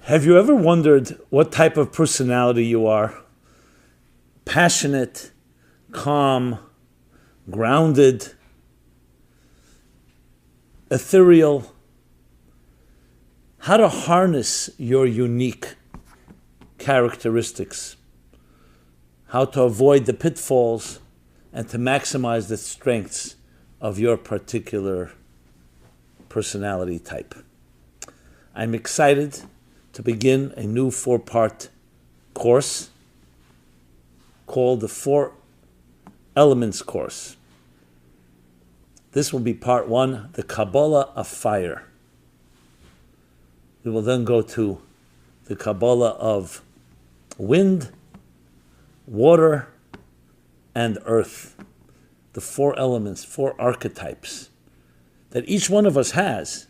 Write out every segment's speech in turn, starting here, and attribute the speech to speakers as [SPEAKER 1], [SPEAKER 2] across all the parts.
[SPEAKER 1] Have you ever wondered what type of personality you are? Passionate, calm, grounded, ethereal? How to harness your unique characteristics? How to avoid the pitfalls and to maximize the strengths of your particular personality type? I'm excited to begin a new 4-part course called the 4 Elements course. This will be part 1, the Kabbalah of fire. We will then go to the Kabbalah of wind, water, and earth. The 4 elements, 4 archetypes that each one of us has,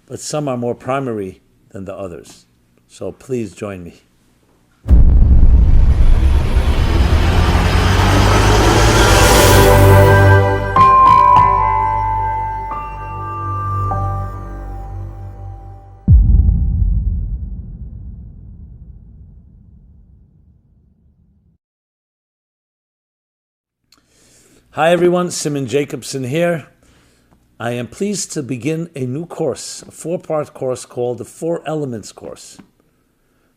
[SPEAKER 1] but some are more primary than the others. So please join me. Hi everyone, Simon Jacobson here. I am pleased to begin a new course, a 4-part course called the 4 Elements course.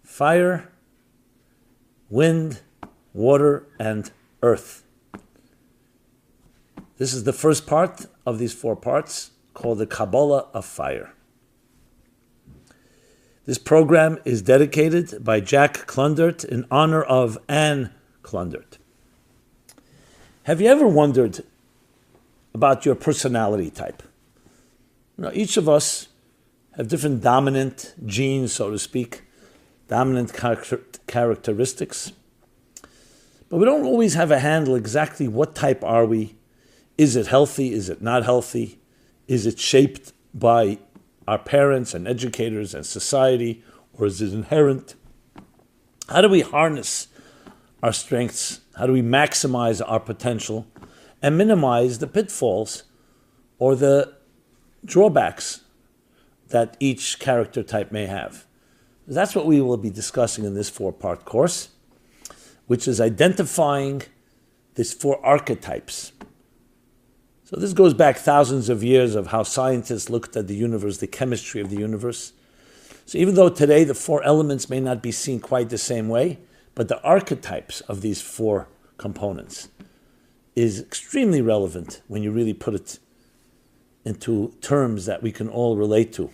[SPEAKER 1] Fire, wind, water, and earth. This is the first part of these 4 parts called the Kabbalah of fire. This program is dedicated by Jack Klundert in honor of Anne Klundert. Have you ever wondered about your personality type? Each of us have different dominant genes, so to speak, dominant characteristics. But we don't always have a handle exactly what type are we. Is it healthy? Is it not healthy? Is it shaped by our parents and educators and society, or is it inherent? How do we harness our strengths? How do we maximize our potential and minimize the pitfalls or the drawbacks that each character type may have? That's what we will be discussing in this 4-part course, which is identifying these 4 archetypes. So this goes back thousands of years of how scientists looked at the universe, the chemistry of the universe. So even though today the 4 elements may not be seen quite the same way, but the archetypes of these 4 components is extremely relevant when you really put it into terms that we can all relate to.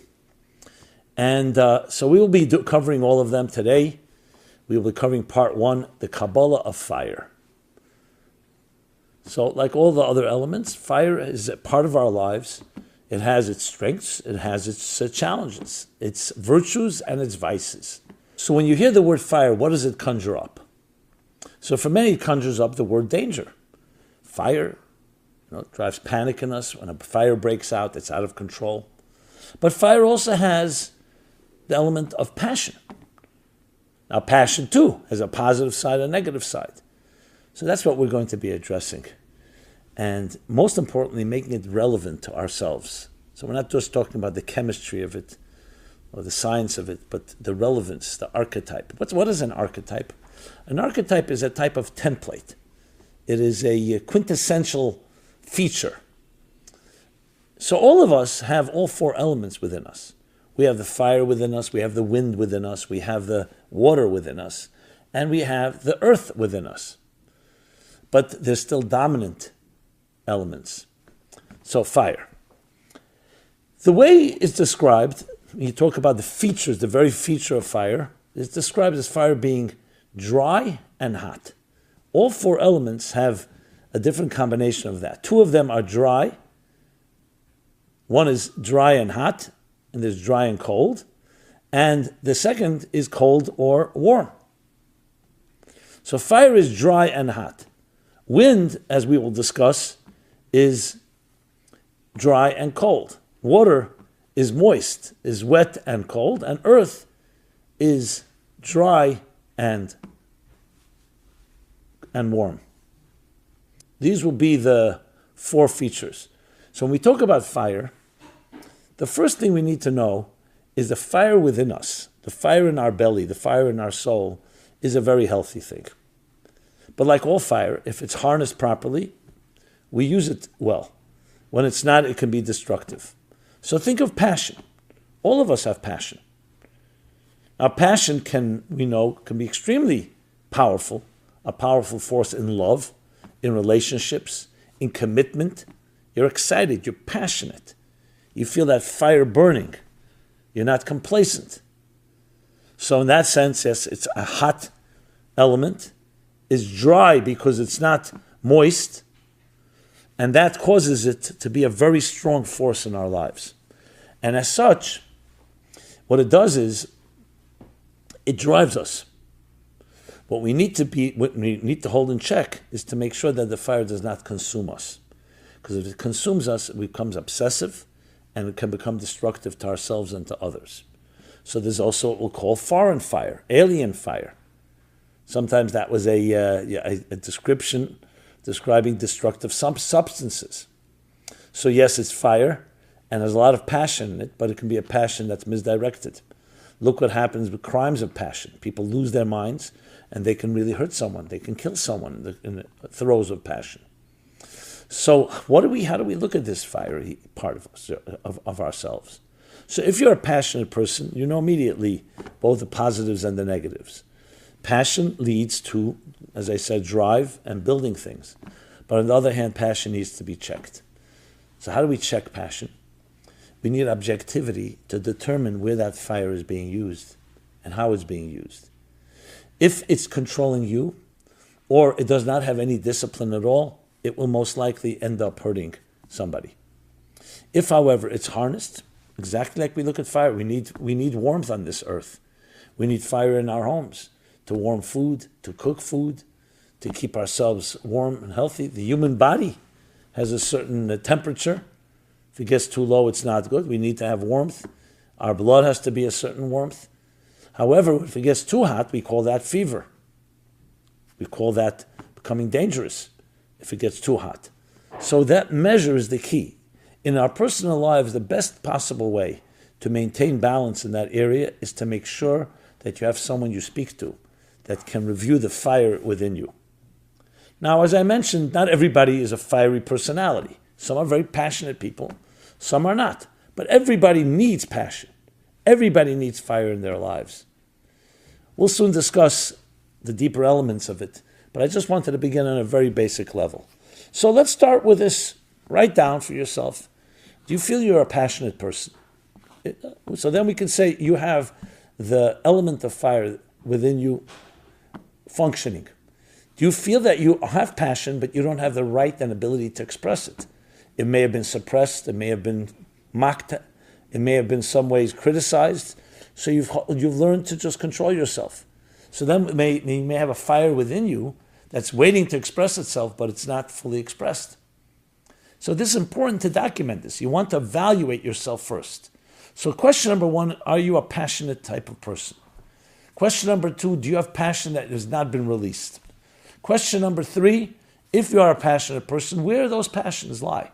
[SPEAKER 1] And so we will be covering all of them today. We will be covering part 1, the Kabbalah of fire. So like all the other elements, fire is a part of our lives. It has its strengths, it has its challenges, its virtues and its vices. So when you hear the word fire, what does it conjure up? So for many, it conjures up the word danger. Fire, it drives panic in us. When a fire breaks out, it's out of control. But fire also has the element of passion. Now passion too has a positive side and a negative side. So that's what we're going to be addressing. And most importantly, making it relevant to ourselves. So we're not just talking about the chemistry of it, or the science of it, but the relevance, the archetype. What is an archetype? An archetype is a type of template. It is a quintessential feature. So all of us have all 4 elements within us. We have the fire within us, we have the wind within us, we have the water within us, and we have the earth within us. But there's still dominant elements. So fire. The way it's described, when you talk about the features, the very feature of fire, is described as fire being dry and hot. All 4 elements have a different combination of that. 2 of them are dry. One is dry and hot, and there's dry and cold. And the second is cold or warm. So fire is dry and hot. Wind, as we will discuss, is dry and cold. Water is moist, is wet and cold, and earth is dry and warm. These will be the 4 features. So when we talk about fire, the first thing we need to know is the fire within us, the fire in our belly, the fire in our soul, is a very healthy thing. But like all fire, if it's harnessed properly, we use it well. When it's not, it can be destructive. So think of passion. All of us have passion. Now, passion can be extremely powerful, a powerful force in love, in relationships, in commitment. You're excited, you're passionate. You feel that fire burning. You're not complacent. So in that sense, yes, it's a hot element. It's dry because it's not moist. And that causes it to be a very strong force in our lives. And as such, what it does is, it drives us. What we need to hold in check is to make sure that the fire does not consume us. Because if it consumes us, it becomes obsessive, and it can become destructive to ourselves and to others. So there's also what we'll call foreign fire, alien fire. Sometimes that was a description describing destructive substances. So yes, it's fire, and there's a lot of passion in it, but it can be a passion that's misdirected. Look what happens with crimes of passion. People lose their minds, and they can really hurt someone. They can kill someone in the throes of passion. So how do we look at this fiery part of us, of ourselves? So if you're a passionate person, you know immediately both the positives and the negatives. Passion leads to, as I said, drive and building things. But on the other hand, passion needs to be checked. So how do we check passion? We need objectivity to determine where that fire is being used and how it's being used. If it's controlling you, or it does not have any discipline at all, it will most likely end up hurting somebody. If, however, it's harnessed, exactly like we look at fire, we need warmth on this earth. We need fire in our homes to warm food, to cook food, to keep ourselves warm and healthy. The human body has a certain temperature. If it gets too low, it's not good. We need to have warmth. Our blood has to be a certain warmth. However, if it gets too hot, we call that fever. We call that becoming dangerous if it gets too hot. So that measure is the key. In our personal lives, the best possible way to maintain balance in that area is to make sure that you have someone you speak to that can review the fire within you. Now, as I mentioned, not everybody is a fiery personality. Some are very passionate people, some are not. But everybody needs passion. Everybody needs fire in their lives. We'll soon discuss the deeper elements of it, but I just wanted to begin on a very basic level. So let's start with this. Write down for yourself. Do you feel you're a passionate person? So then we can say you have the element of fire within you functioning. Do you feel that you have passion, but you don't have the right and ability to express it? It may have been suppressed, it may have been mocked, it may have been some ways criticized. So you've learned to just control yourself. So then you may have a fire within you that's waiting to express itself, but it's not fully expressed. So this is important to document this. You want to evaluate yourself first. So question number 1, are you a passionate type of person? Question number 2, do you have passion that has not been released? Question number 3, if you are a passionate person, where do those passions lie?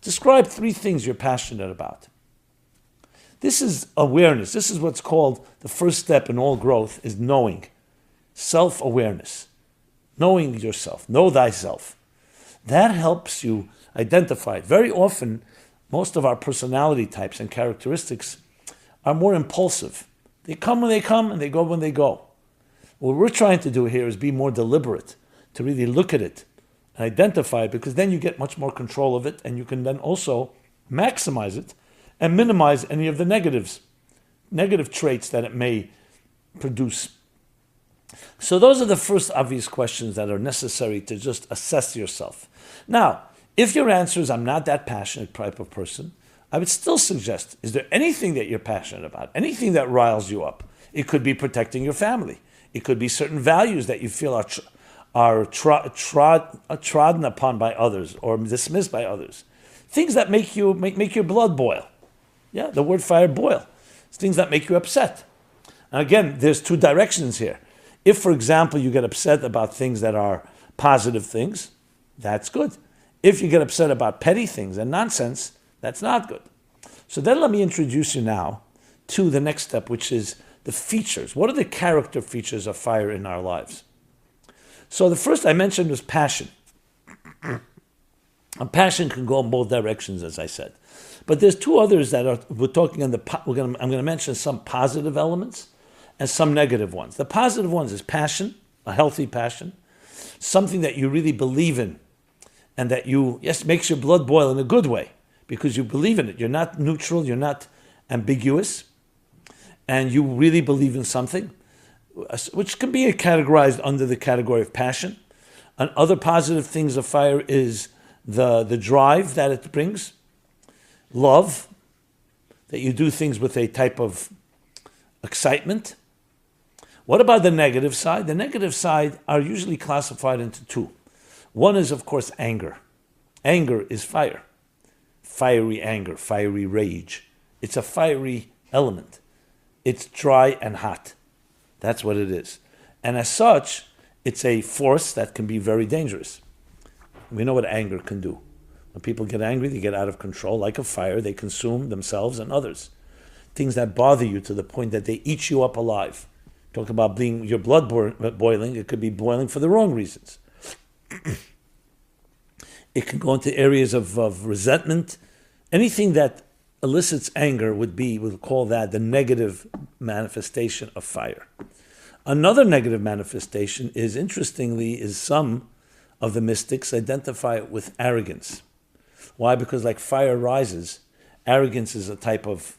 [SPEAKER 1] Describe 3 things you're passionate about. This is awareness. This is what's called the first step in all growth, is knowing. Self-awareness. Knowing yourself. Know thyself. That helps you identify it. Very often, most of our personality types and characteristics are more impulsive. They come when they come and they go when they go. What we're trying to do here is be more deliberate, to really look at it and identify it, because then you get much more control of it, and you can then also maximize it and minimize any of the negative traits that it may produce. So those are the first obvious questions that are necessary to just assess yourself. Now, if your answer is, I'm not that passionate type of person, I would still suggest, is there anything that you're passionate about? Anything that riles you up? It could be protecting your family. It could be certain values that you feel are trodden upon by others or dismissed by others. Things that make your blood boil. Yeah, the word fire, boil. It's things that make you upset. And again, there's 2 directions here. If, for example, you get upset about things that are positive things, that's good. If you get upset about petty things and nonsense, that's not good. So then let me introduce you now to the next step, which is the features. What are the character features of fire in our lives? So the first I mentioned was passion. And passion can go in both directions, as I said. But there's two others that we're talking on I'm going to mention some positive elements and some negative ones. The positive ones is passion, a healthy passion, something that you really believe in, and that makes your blood boil in a good way because you believe in it. You're not neutral, you're not ambiguous, and you really believe in something, which can be categorized under the category of passion. And other positive things of fire is the drive that it brings, love, that you do things with a type of excitement. What about the negative side? The negative side are usually classified into two. One is, of course, anger. Anger is fire. Fiery anger, fiery rage. It's a fiery element. It's dry and hot. That's what it is. And as such, it's a force that can be very dangerous. We know what anger can do. When people get angry, they get out of control. Like a fire, they consume themselves and others. Things that bother you to the point that they eat you up alive. Talk about your blood boiling. It could be boiling for the wrong reasons. It can go into areas of resentment. Anything that elicits anger we'll call that the negative manifestation of fire. Another negative manifestation is some of the mystics identify it with arrogance. Why? Because like fire rises, arrogance is a type of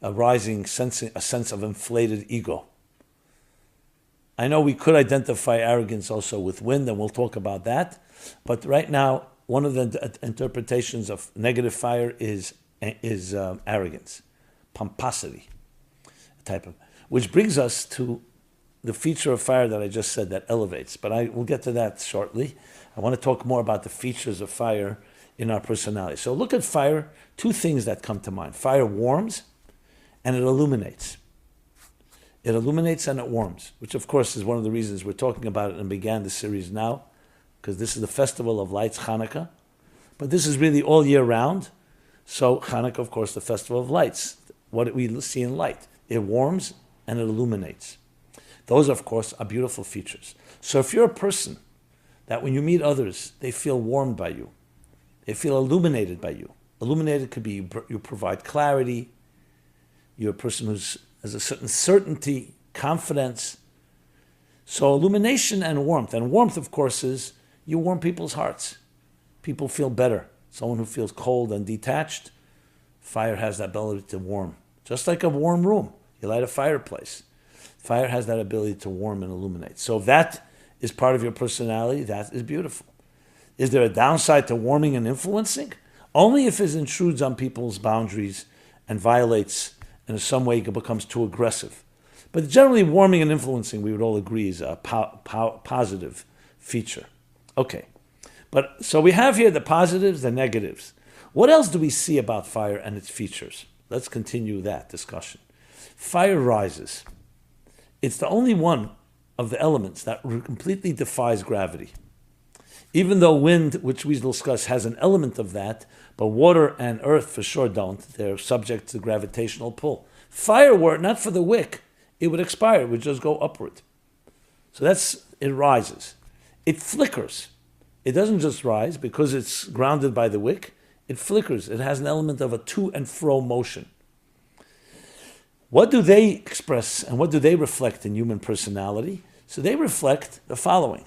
[SPEAKER 1] a rising sense of inflated ego. I know we could identify arrogance also with wind, and we'll talk about that. But right now, one of the interpretations of negative fire is arrogance, pomposity, which brings us to the feature of fire that I just said that elevates. But we'll get to that shortly. I want to talk more about the features of fire in our personality. So look at fire, two things that come to mind. Fire warms and it illuminates. It illuminates and it warms, which of course is one of the reasons we're talking about it and began the series now, because this is the festival of lights, Hanukkah. But this is really all year round. So Hanukkah, of course, the festival of lights. What we see in light, it warms and it illuminates. Those, of course, are beautiful features. So if you're a person that when you meet others, they feel warmed by you, they feel illuminated by you. Illuminated could be you provide clarity, you're a person who has a certain certainty, confidence. So illumination and warmth, of course, is you warm people's hearts. People feel better. Someone who feels cold and detached, fire has that ability to warm. Just like a warm room, you light a fireplace. Fire has that ability to warm and illuminate. So if that is part of your personality, that is beautiful. Is there a downside to warming and influencing? Only if it intrudes on people's boundaries and violates, and in some way it becomes too aggressive. But generally, warming and influencing, we would all agree, is a positive feature. Okay. So we have here the positives, the negatives. What else do we see about fire and its features? Let's continue that discussion. Fire rises. It's the only one of the elements that completely defies gravity. Even though wind, which we discuss, has an element of that, but water and earth for sure don't. They're subject to gravitational pull. Fire, were it not for the wick, it would expire. It would just go upward. So it rises. It flickers. It doesn't just rise because it's grounded by the wick. It flickers. It has an element of a to and fro motion. What do they express and what do they reflect in human personality? So they reflect the following.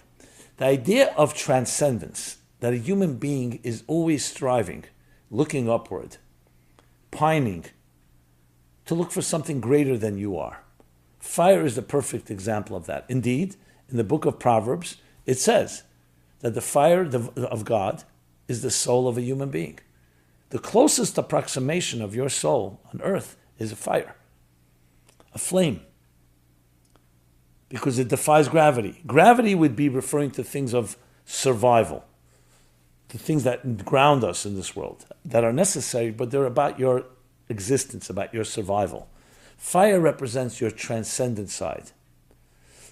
[SPEAKER 1] The idea of transcendence, that a human being is always striving, looking upward, pining, to look for something greater than you are. Fire is the perfect example of that. Indeed, in the book of Proverbs, it says that the fire of God is the soul of a human being. The closest approximation of your soul on earth is a fire, a flame, because it defies gravity. Gravity would be referring to things of survival, to things that ground us in this world, that are necessary, but they're about your existence, about your survival. Fire represents your transcendent side,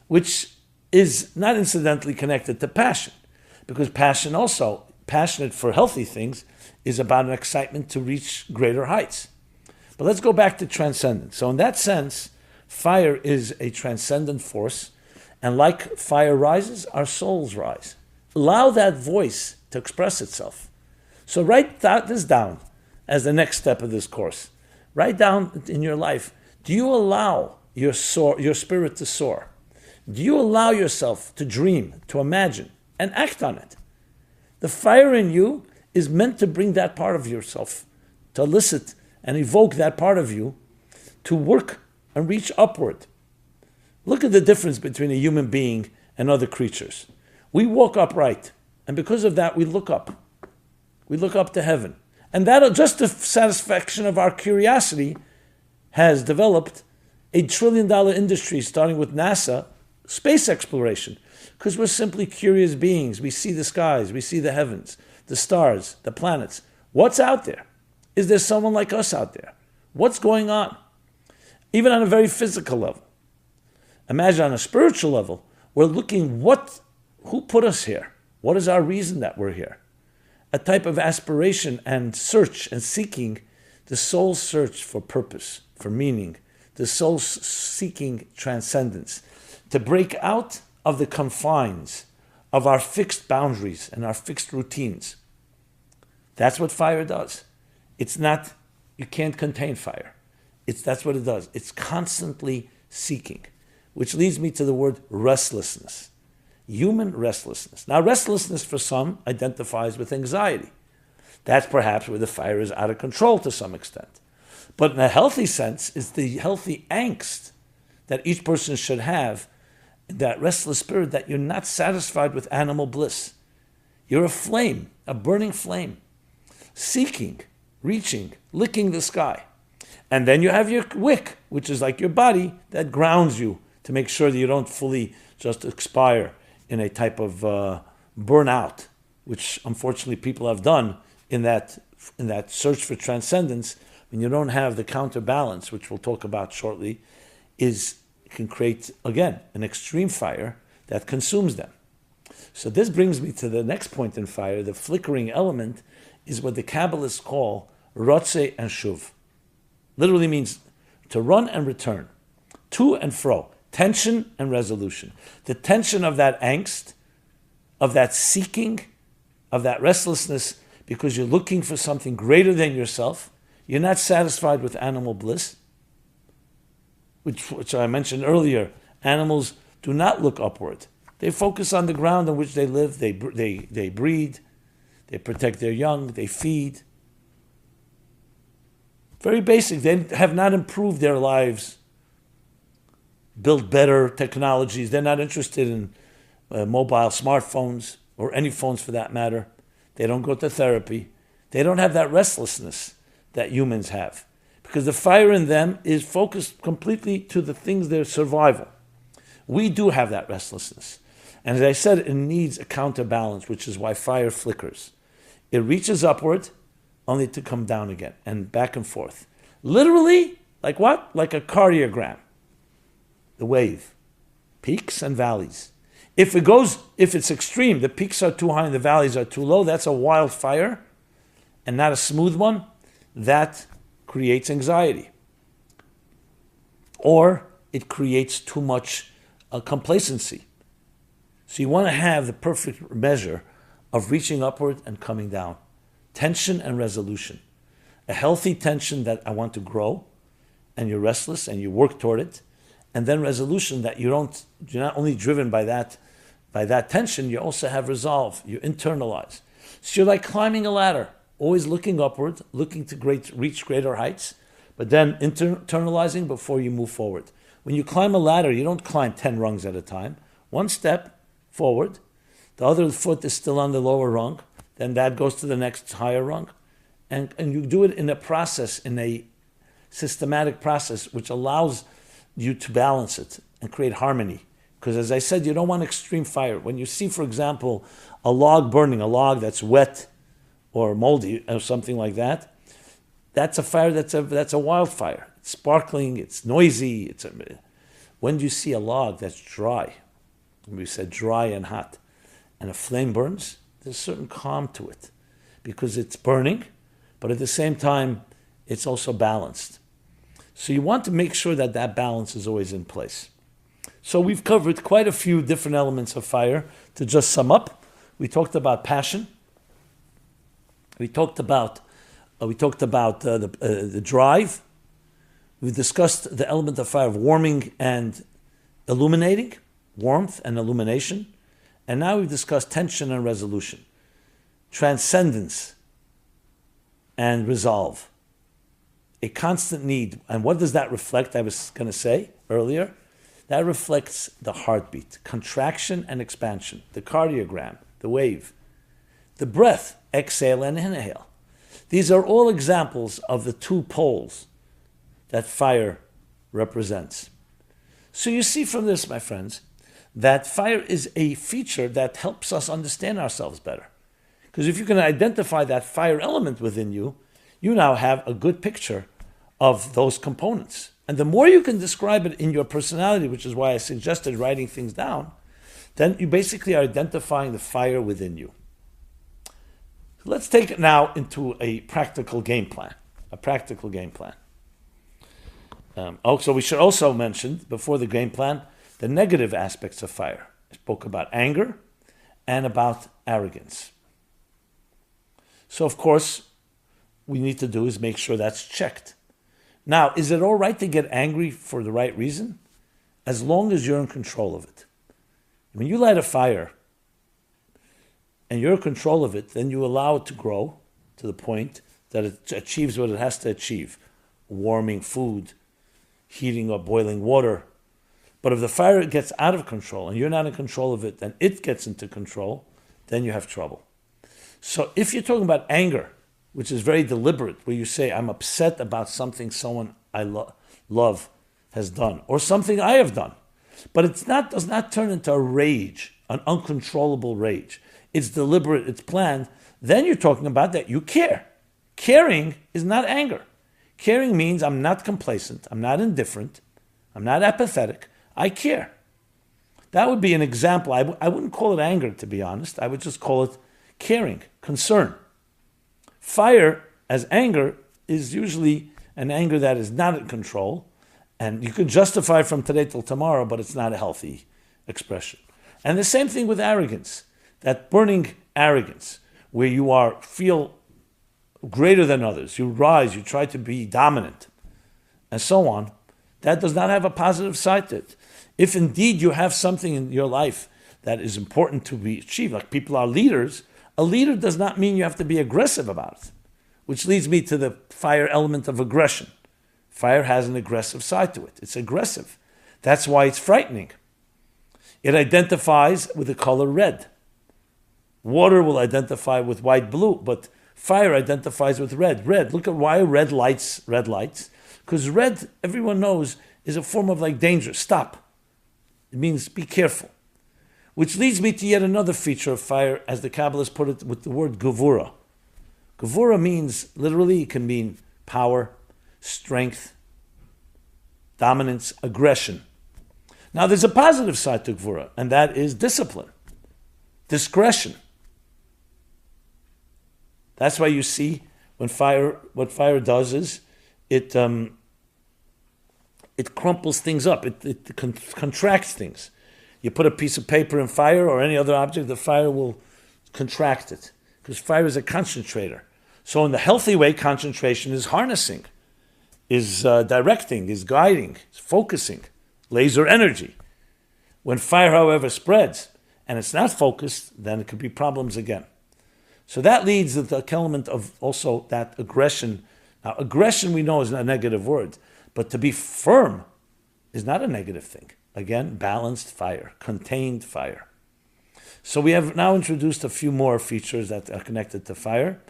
[SPEAKER 1] which is not incidentally connected to passion, because passion also, passionate for healthy things, is about an excitement to reach greater heights. But let's go back to transcendence. So in that sense, fire is a transcendent force, and like fire rises, our souls rise. Allow that voice to express itself. So write this down as the next step of this course. Write down in your life, do you allow your spirit to soar? Do you allow yourself to dream, to imagine, and act on it? The fire in you is meant to bring that part of yourself, to elicit and evoke that part of you, to work and reach upward. Look at the difference between a human being and other creatures. We walk upright, and because of that, we look up. We look up to heaven. And that, just the satisfaction of our curiosity, has developed $1 trillion industry, starting with NASA, space exploration, because we're simply curious beings. We see the skies, we see the heavens, the stars, the planets. What's out there? Is there someone like us out there? What's going on? Even on a very physical level. Imagine on a spiritual level, we're looking who put us here? What is our reason that we're here? A type of aspiration and search and seeking, the soul's search for purpose, for meaning, the soul's seeking transcendence, to break out of the confines of our fixed boundaries and our fixed routines. That's what fire does. It's not, you can't contain fire. That's what it does. It's constantly seeking, which leads me to the word restlessness. Human restlessness. Now, restlessness for some identifies with anxiety. That's perhaps where the fire is out of control to some extent. But in a healthy sense, it's the healthy angst that each person should have, that restless spirit, that you're not satisfied with animal bliss. You're a flame, a burning flame, seeking, reaching, licking the sky. And then you have your wick, which is like your body, that grounds you to make sure that you don't fully just expire in a type of burnout, which unfortunately people have done in that search for transcendence. When you don't have the counterbalance, which we'll talk about shortly, can create, again, an extreme fire that consumes them. So this brings me to the next point in fire. The flickering element is what the Kabbalists call rotze and shuv. Literally means to run and return, to and fro, tension and resolution. The tension of that angst, of that seeking, of that restlessness, because you're looking for something greater than yourself. You're not satisfied with animal bliss, which I mentioned earlier. Animals do not look upward. They focus on the ground on which they live. They breed, they protect their young, they feed. Very basic. They have not improved their lives, built better technologies. They're not interested in mobile smartphones or any phones for that matter. They don't go to therapy. They don't have that restlessness that humans have, because the fire in them is focused completely to the things, their survival. We do have that restlessness. And as I said, it needs a counterbalance, which is why fire flickers. It reaches upward only to come down again and back and forth. Literally, like what? Like a cardiogram. The wave. Peaks and valleys. If it's extreme, the peaks are too high and the valleys are too low, that's a wildfire and not a smooth one. That creates anxiety. Or it creates too much complacency. So you want to have the perfect measure of reaching upward and coming down. Tension and resolution. A healthy tension that I want to grow, and you're restless and you work toward it. And then resolution that you're not only driven by that tension, you also have resolve. You internalize. So you're like climbing a ladder, always looking upward, looking to reach greater heights, but then internalizing before you move forward. When you climb a ladder, you don't climb 10 rungs at a time. One step forward, the other foot is still on the lower rung, then that goes to the next higher rung. And you do it in a process, in a systematic process, which allows you to balance it and create harmony. Because as I said, you don't want extreme fire. When you see, for example, a log burning, a log that's wet or moldy or something like that, that's a fire, that's a wildfire. It's sparkling, it's noisy. When you see a log that's dry, we said dry and hot, and a flame burns, there's a certain calm to it because it's burning, but at the same time, it's also balanced. So you want to make sure that that balance is always in place. So we've covered quite a few different elements of fire. To just sum up, we talked about passion. We talked about the drive. We discussed the element of fire of warming and illuminating, warmth and illumination. And now we've discussed tension and resolution, transcendence and resolve, a constant need. And what does that reflect? I was going to say earlier, that reflects the heartbeat, contraction and expansion, the cardiogram, the wave, the breath, exhale and inhale. These are all examples of the two poles that fire represents. So you see from this, my friends, that fire is a feature that helps us understand ourselves better. Because if you can identify that fire element within you, you now have a good picture of those components. And the more you can describe it in your personality, which is why I suggested writing things down, then you basically are identifying the fire within you. Let's take it now into a practical game plan. Also, we should also mention, before the game plan, the negative aspects of fire. I spoke about anger and about arrogance. So, of course, we need to do is make sure that's checked. Now, is it all right to get angry for the right reason? As long as you're in control of it. When you light a fire and you're in control of it, then you allow it to grow to the point that it achieves what it has to achieve. Warming food, heating or boiling water. But if the fire gets out of control and you're not in control of it, and it gets into control, then you have trouble. So if you're talking about anger, which is very deliberate, where you say, I'm upset about something someone I love has done, or something I have done, but does not turn into a rage, an uncontrollable rage. It's deliberate, it's planned. Then you're talking about that you care. Caring is not anger. Caring means I'm not complacent, I'm not indifferent, I'm not apathetic, I care. That would be an example. I wouldn't call it anger, to be honest. I would just call it caring, concern. Fire, as anger, is usually an anger that is not in control, and you can justify from today till tomorrow, but it's not a healthy expression. And the same thing with arrogance, that burning arrogance, where you feel greater than others, you rise, you try to be dominant, and so on. That does not have a positive side to it. If indeed you have something in your life that is important to be achieved, like people are leaders, a leader does not mean you have to be aggressive about it, which leads me to the fire element of aggression. Fire has an aggressive side to it. It's aggressive. That's why it's frightening. It identifies with the color red. Water will identify with white, blue, but fire identifies with red. Red, look at why red lights. Because red, everyone knows, is a form of like danger. Stop. It means be careful. Which leads me to yet another feature of fire, as the Kabbalists put it with the word gevura. Gevura means, literally, it can mean power, strength, dominance, aggression. Now, there's a positive side to gevura, and that is discipline, discretion. That's why you see what fire does is it crumples things up, it contracts things. You put a piece of paper in fire or any other object, the fire will contract it, because fire is a concentrator. So in the healthy way, concentration is harnessing, is directing, is guiding, is focusing, laser energy. When fire, however, spreads and it's not focused, then it could be problems again. So that leads to the element of also that aggression. Now, aggression we know is a negative word, but to be firm is not a negative thing. Again, balanced fire, contained fire. So we have now introduced a few more features that are connected to fire,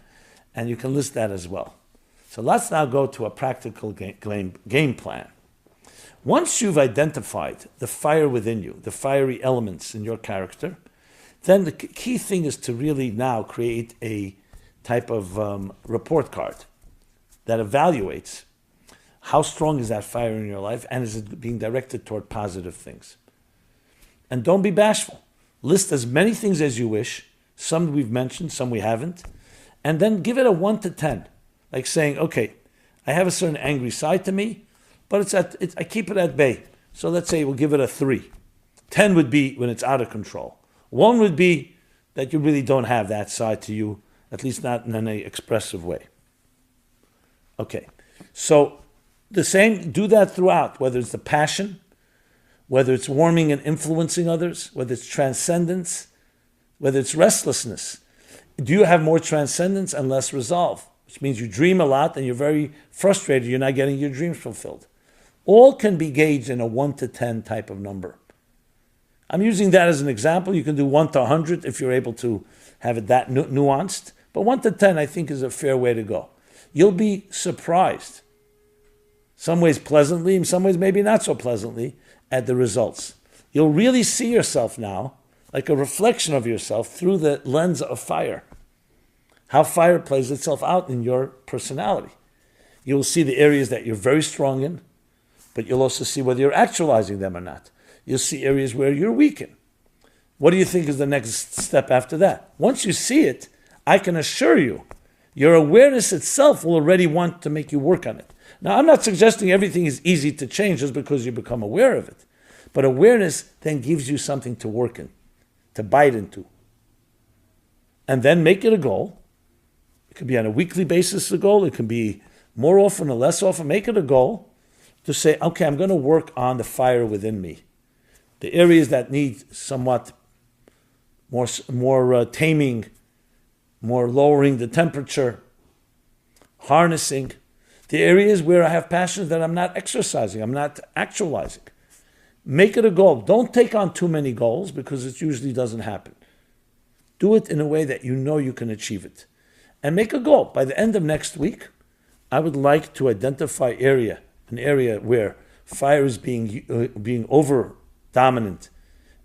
[SPEAKER 1] and you can list that as well. So let's now go to a practical game plan. Once you've identified the fire within you, the fiery elements in your character, then the key thing is to really now create a type of report card that evaluates how strong is that fire in your life, and is it being directed toward positive things. And don't be bashful. List as many things as you wish. Some we've mentioned, some we haven't. And then give it a 1 to 10. Like saying, okay, I have a certain angry side to me. but I keep it at bay. So let's say we'll give it a 3. 10 would be when it's out of control. 1 would be that you really don't have that side to you, at least not in any expressive way. Okay, so the same, do that throughout, whether it's the passion, whether it's warming and influencing others, whether it's transcendence, whether it's restlessness. Do you have more transcendence and less resolve? Which means you dream a lot and you're very frustrated, you're not getting your dreams fulfilled. All can be gauged in a 1 to 10 type of number. I'm using that as an example. You can do 1 to 100 if you're able to have it that nuanced. But 1 to 10, I think, is a fair way to go. You'll be surprised, some ways pleasantly, in some ways maybe not so pleasantly, at the results. You'll really see yourself now like a reflection of yourself through the lens of fire. How fire plays itself out in your personality. You'll see the areas that you're very strong in, but you'll also see whether you're actualizing them or not. You'll see areas where you're weak in. What do you think is the next step after that? Once you see it, I can assure you, your awareness itself will already want to make you work on it. Now, I'm not suggesting everything is easy to change just because you become aware of it. But awareness then gives you something to work in, to bite into. And then make it a goal. It could be on a weekly basis a goal. It can be more often or less often. Make it a goal to say, okay, I'm going to work on the fire within me. The areas that need somewhat more taming, more lowering the temperature, harnessing. The areas where I have passions that I'm not exercising, I'm not actualizing. Make it a goal. Don't take on too many goals because it usually doesn't happen. Do it in a way that you know you can achieve it. And make a goal. By the end of next week, I would like to identify an area where fire is being over dominant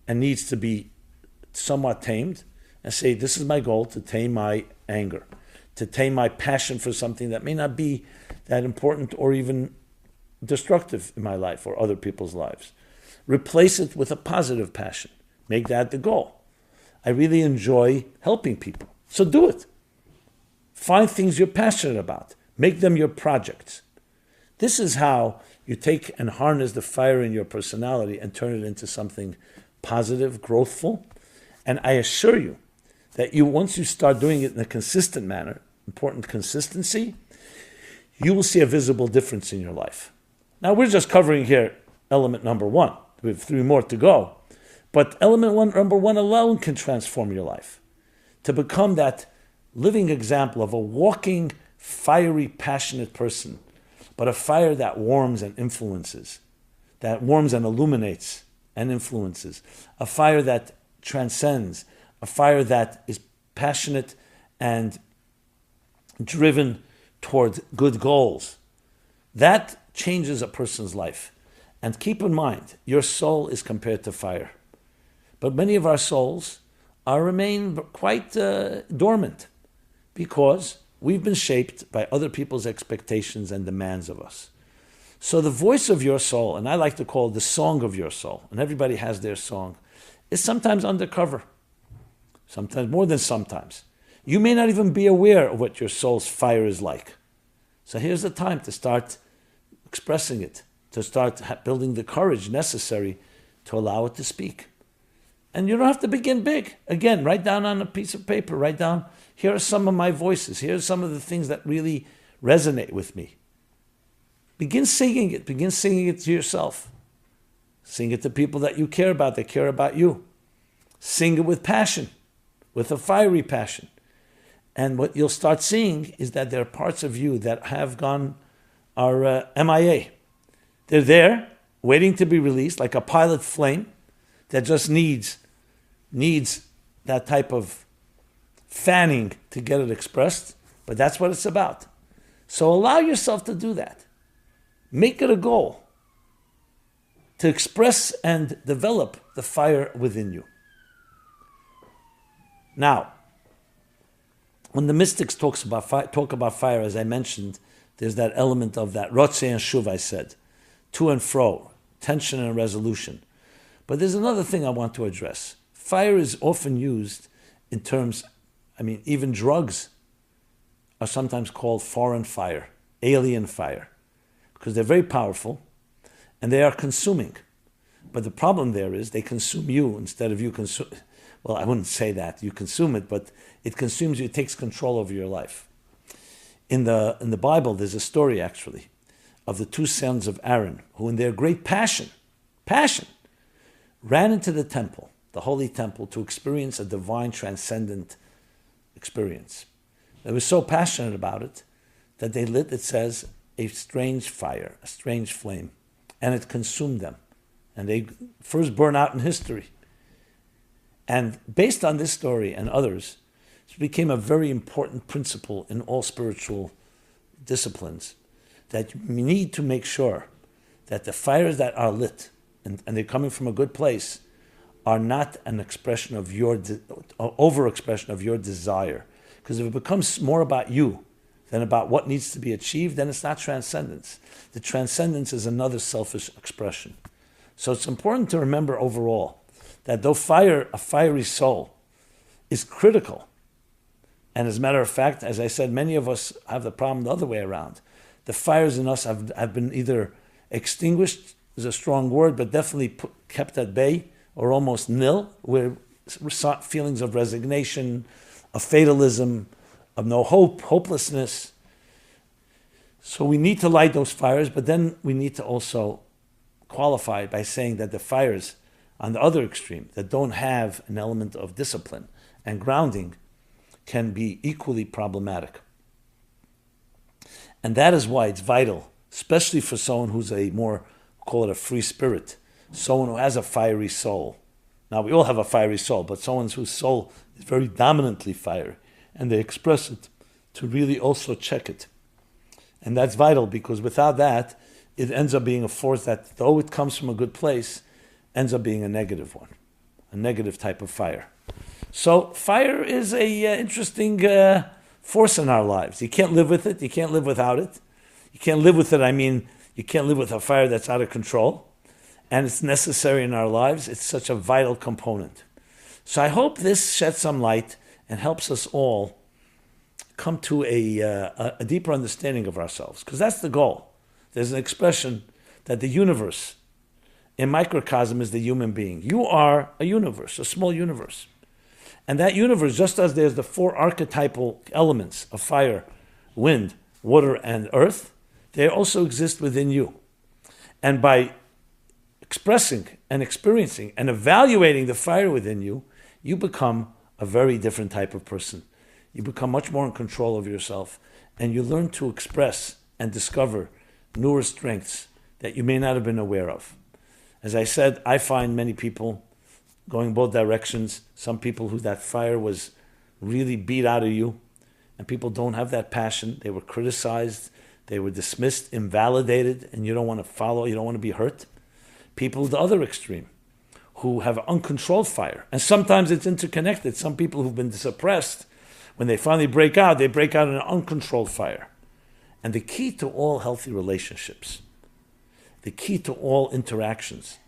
[SPEAKER 1] and needs to be somewhat tamed, and say, this is my goal, to tame my anger, to tame my passion for something that may not be that important or even destructive in my life or other people's lives. Replace it with a positive passion. Make that the goal. I really enjoy helping people. So do it. Find things you're passionate about. Make them your projects. This is how you take and harness the fire in your personality and turn it into something positive, growthful. And I assure you that once you start doing it in a consistent manner, important consistency, you will see a visible difference in your life. Now, we're just covering here element number 1. We have 3 more to go. But number 1 alone can transform your life. To become that living example of a walking, fiery, passionate person, but a fire that warms and influences, that warms and illuminates and influences, a fire that transcends, a fire that is passionate and driven toward good goals. That changes a person's life. And keep in mind, your soul is compared to fire. But many of our souls remain quite dormant because we've been shaped by other people's expectations and demands of us. So the voice of your soul, and I like to call it the song of your soul, and everybody has their song, is sometimes undercover. Sometimes, more than sometimes. You may not even be aware of what your soul's fire is like. So here's the time to start expressing it, to start building the courage necessary to allow it to speak. And you don't have to begin big. Again, write down on a piece of paper, write down, here are some of my voices, here are some of the things that really resonate with me. Begin singing it to yourself. Sing it to people that you care about, that care about you. Sing it with passion, with a fiery passion. And what you'll start seeing is that there are parts of you that are MIA. They're there, waiting to be released, like a pilot flame that just needs that type of fanning to get it expressed. But that's what it's about. So allow yourself to do that. Make it a goal to express and develop the fire within you. Now, when the mystics talk about fire, as I mentioned, there's that element of that Rotze and Shuv, I said, to and fro, tension and resolution. But there's another thing I want to address. Fire is often used in terms, even drugs are sometimes called foreign fire, alien fire, because they're very powerful, and they are consuming. But the problem there is they consume you instead of you consume. Well, I wouldn't say that. You consume it, but it consumes you. It takes control over your life. In the Bible, there's a story, actually, of the two sons of Aaron, who in their great passion, ran into the temple, the holy temple, to experience a divine transcendent experience. They were so passionate about it that they lit, it says, a strange fire, a strange flame, and it consumed them. And they first burn out in history. And based on this story and others, it became a very important principle in all spiritual disciplines, that you need to make sure that the fires that are lit, and they're coming from a good place, are not an expression of your, overexpression of your desire. Because if it becomes more about you than about what needs to be achieved, then it's not transcendence. The transcendence is another selfish expression. So it's important to remember overall that though a fiery soul is critical, and as a matter of fact, as I said, many of us have the problem the other way around. The fires in us have been either extinguished, is a strong word, but definitely kept at bay, or almost nil, where feelings of resignation, of fatalism, of no hope, hopelessness. So we need to light those fires, but then we need to also qualify by saying that the fires on the other extreme, that don't have an element of discipline and grounding, can be equally problematic. And that is why it's vital, especially for someone who's a more, call it a free spirit, someone who has a fiery soul. Now, we all have a fiery soul, but someone whose soul is very dominantly fiery, and they express it, to really also check it. And that's vital, because without that, it ends up being a force that, though it comes from a good place, ends up being a negative one, a negative type of fire. So fire is a interesting force in our lives. You can't live with it. You can't live without it. You can't live with it, I mean, you can't live with a fire that's out of control. And it's necessary in our lives. It's such a vital component. So I hope this sheds some light and helps us all come to a deeper understanding of ourselves, because that's the goal. There's an expression that the universe, in microcosm, is the human being. You are a universe, a small universe. And that universe, just as there's the four archetypal elements of fire, wind, water, and earth, they also exist within you. And by expressing and experiencing and evaluating the fire within you, you become a very different type of person. You become much more in control of yourself, and you learn to express and discover newer strengths that you may not have been aware of. As I said, I find many people going both directions. Some people who that fire was really beat out of you, and people don't have that passion. They were criticized, they were dismissed, invalidated, and you don't want to follow, you don't want to be hurt. People the other extreme, who have uncontrolled fire. And sometimes it's interconnected. Some people who've been suppressed, when they finally break out in an uncontrolled fire. And the key to all healthy relationships, the key to all interactions,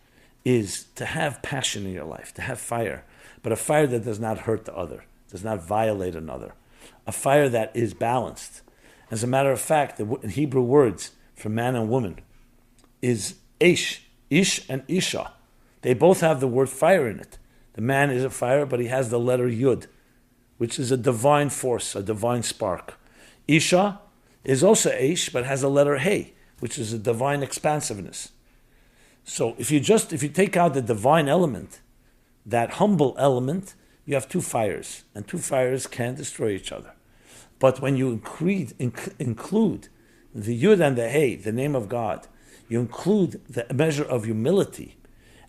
[SPEAKER 1] is to have passion in your life, to have fire, but a fire that does not hurt the other, does not violate another, a fire that is balanced. As a matter of fact, the Hebrew words for man and woman is ish and isha. They both have the word fire in it. The man is a fire, but he has the letter yud, which is a divine force, a divine spark. Isha is also ish, but has a letter hey, which is a divine expansiveness. So if you take out the divine element, that humble element, you have two fires, and two fires can destroy each other. But when you include the Yud and the Hey, the name of God, you include the measure of humility,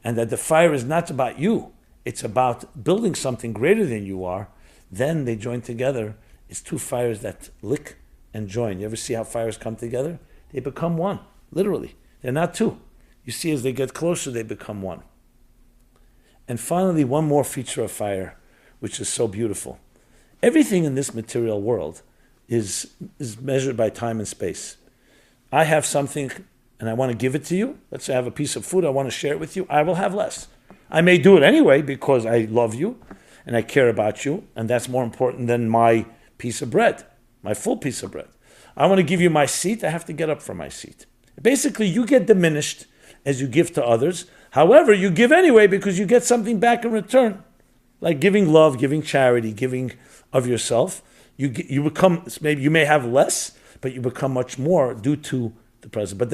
[SPEAKER 1] and that the fire is not about you, it's about building something greater than you are, then they join together. It's two fires that lick and join. You ever see how fires come together? They become one, literally. They're not two. You see, as they get closer, they become one. And finally, one more feature of fire, which is so beautiful. Everything in this material world is measured by time and space. I have something and I want to give it to you. Let's say I have a piece of food, I want to share it with you. I will have less. I may do it anyway because I love you and I care about you, and that's more important than my piece of bread, my full piece of bread. I want to give you my seat, I have to get up from my seat. Basically, you get diminished as you give to others. However, you give anyway because you get something back in return, like giving love, giving charity, giving of yourself. You become, maybe you may have less, but you become much more due to the present, but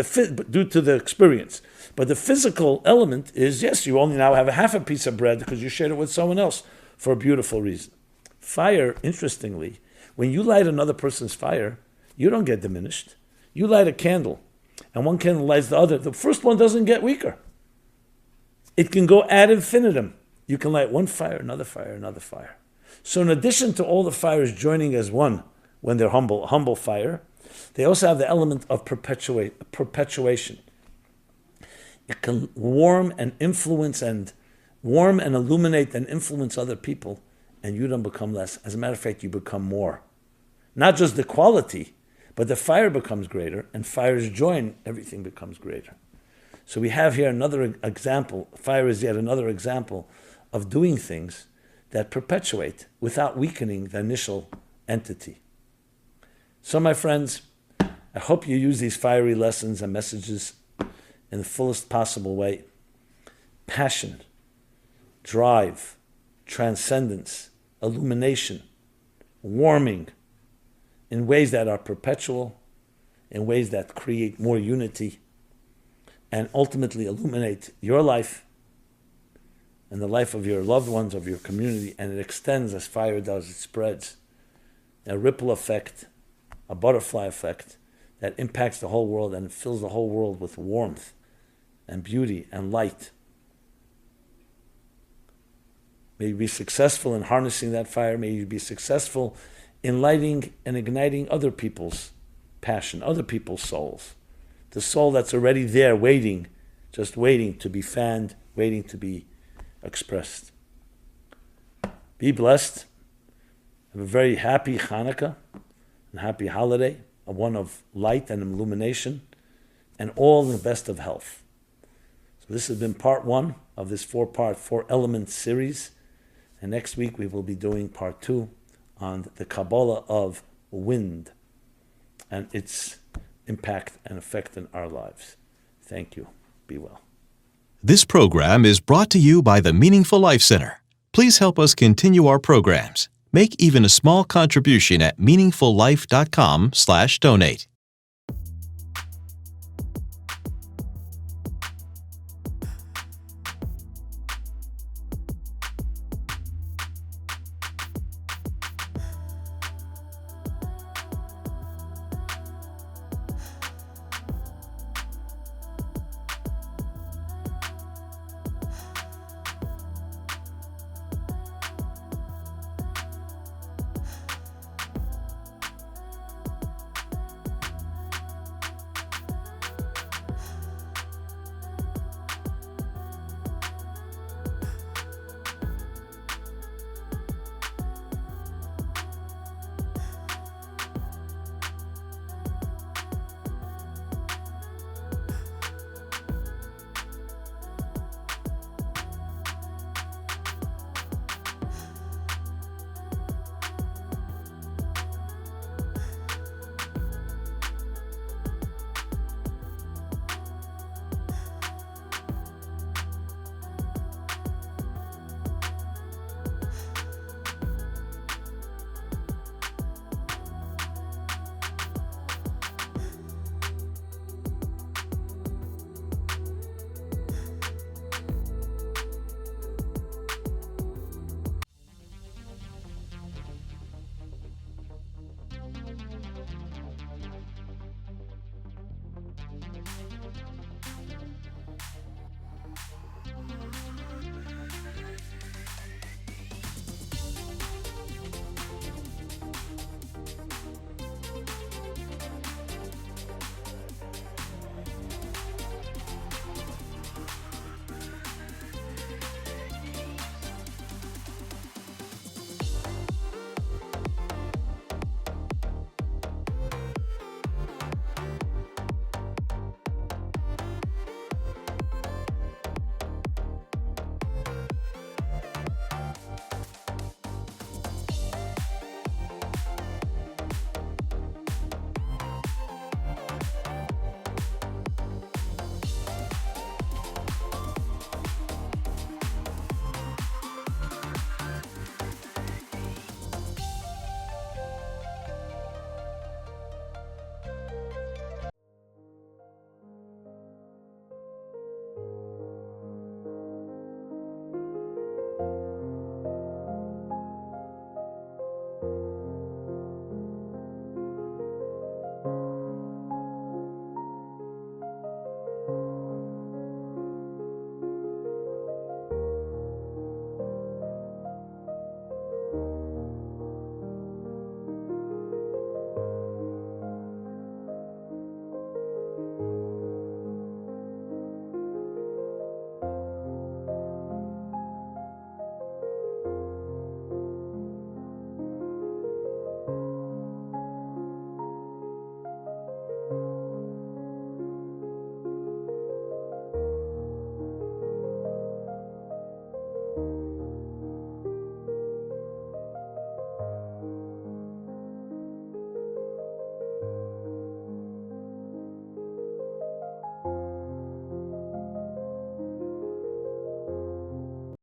[SPEAKER 1] due to the experience. But the physical element is, yes, you only now have a half a piece of bread because you shared it with someone else for a beautiful reason. Fire, interestingly, when you light another person's fire, you don't get diminished. You light a candle, and one candle lights the other. The first one doesn't get weaker. It can go ad infinitum. You can light one fire, another fire, another fire. So in addition to all the fires joining as one when they're humble fire, they also have the element of perpetuation. It can warm and influence and warm and illuminate and influence other people, and you don't become less. As a matter of fact, you become more. Not just the quality, but the fire becomes greater, and fires join, everything becomes greater. So we have here another example. Fire is yet another example of doing things that perpetuate without weakening the initial entity. So my friends, I hope you use these fiery lessons and messages in the fullest possible way. Passion, drive, transcendence, illumination, warming, in ways that are perpetual, in ways that create more unity, and ultimately illuminate your life and the life of your loved ones, of your community, and it extends as fire does, it spreads. A ripple effect, a butterfly effect that impacts the whole world and fills the whole world with warmth and beauty and light. May you be successful in harnessing that fire. May you be successful in lighting and igniting other people's passion, other people's souls. The soul that's already there, waiting, just waiting to be fanned, waiting to be expressed. Be blessed. Have a very happy Hanukkah and happy holiday, a one of light and illumination, and all the best of health. So this has been part 1 of this 4-part, 4-element series. And next week we will be doing part 2 on the Kabbalah of wind and its impact and effect in our lives. Thank you. Be well.
[SPEAKER 2] This program is brought to you by the Meaningful Life Center. Please help us continue our programs. Make even a small contribution at meaningfullife.com/donate.